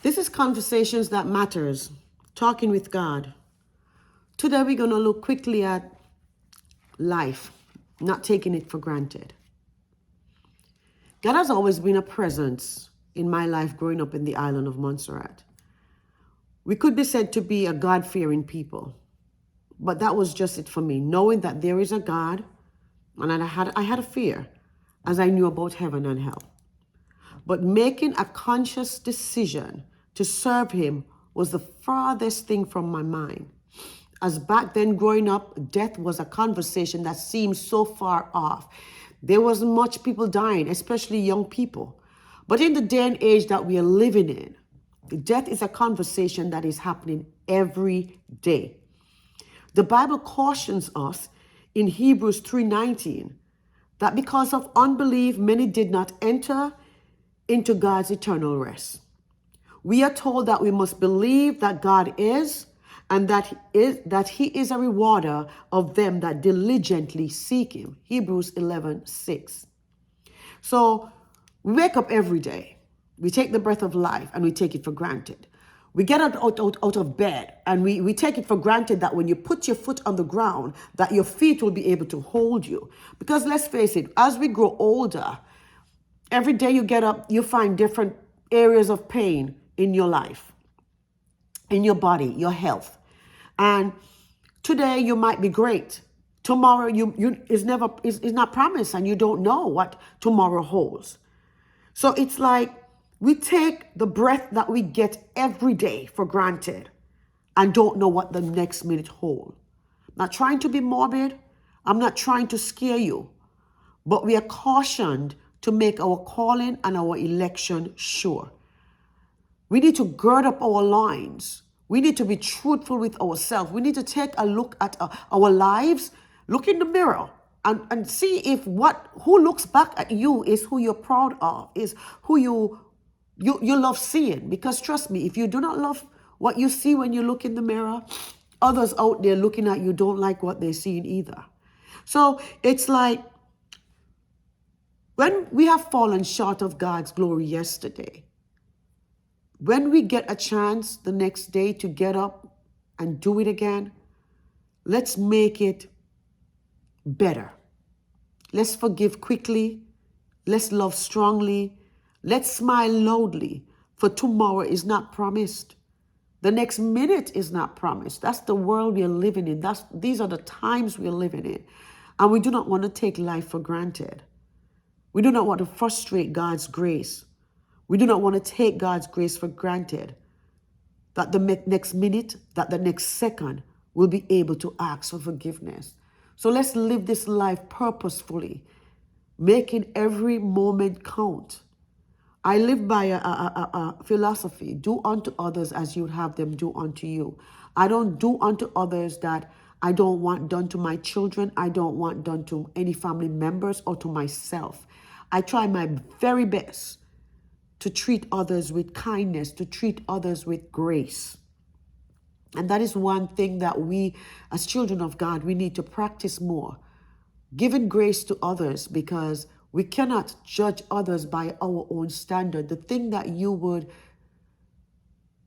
This is Conversations That Matters, talking with God. Today we're going to look quickly at life, not taking it for granted. God has always been a presence in my life growing up in the island of Montserrat. We could be said to be a God-fearing people, but that was just it for me, knowing that there is a God, and I had a fear as I knew about heaven and hell. But making a conscious decision to serve him was the farthest thing from my mind. As back then growing up, death was a conversation that seemed so far off. There wasn't much people dying, especially young people. But in the day and age that we are living in, death is a conversation that is happening every day. The Bible cautions us in Hebrews 3:19 that because of unbelief, many did not enter into God's eternal rest. We are told that we must believe that God is, and that he is a rewarder of them that diligently seek him. Hebrews 11:6. So we wake up every day. We take the breath of life and we take it for granted. We get out of bed and we take it for granted that when you put your foot on the ground, that your feet will be able to hold you. Because let's face it, as we grow older, every day you get up, you find different areas of pain in your life, in your body, your health. And today you might be great. Tomorrow is not promised, and you don't know what tomorrow holds. So it's like we take the breath that we get every day for granted and don't know what the next minute holds. I'm not trying to be morbid. I'm not trying to scare you. But we are cautioned to make our calling and our election sure. We need to gird up our loins. We need to be truthful with ourselves. We need to take a look at our lives, look in the mirror, and see if who looks back at you is who you're proud of, is who you love seeing. Because trust me, if you do not love what you see when you look in the mirror, others out there looking at you don't like what they're seeing either. So it's like when we have fallen short of God's glory yesterday, when we get a chance the next day to get up and do it again, let's make it better. Let's forgive quickly. Let's love strongly. Let's smile loudly, for tomorrow is not promised. The next minute is not promised. That's the world we are living in. These are the times we are living in. And we do not want to take life for granted. We do not want to frustrate God's grace. We do not want to take God's grace for granted, that the next minute, that the next second, we'll be able to ask for forgiveness. So let's live this life purposefully, making every moment count. I live by a philosophy: do unto others as you would have them do unto you. I don't do unto others that I don't want done to my children. I don't want done to any family members or to myself. I try my very best to treat others with kindness, to treat others with grace. And that is one thing that we, as children of God, we need to practice more. Giving grace to others, because we cannot judge others by our own standard. The thing that you would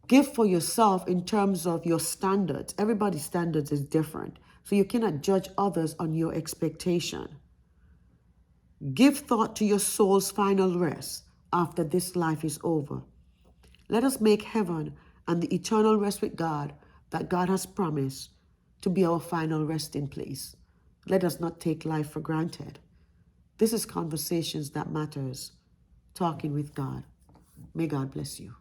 give for yourself in terms of your standards, everybody's standards is different. So you cannot judge others on your expectation. Give thought to your soul's final rest after this life is over. Let us make heaven and the eternal rest with God that God has promised to be our final resting place. Let us not take life for granted. This is Conversations That Matters, talking with God. May God bless you.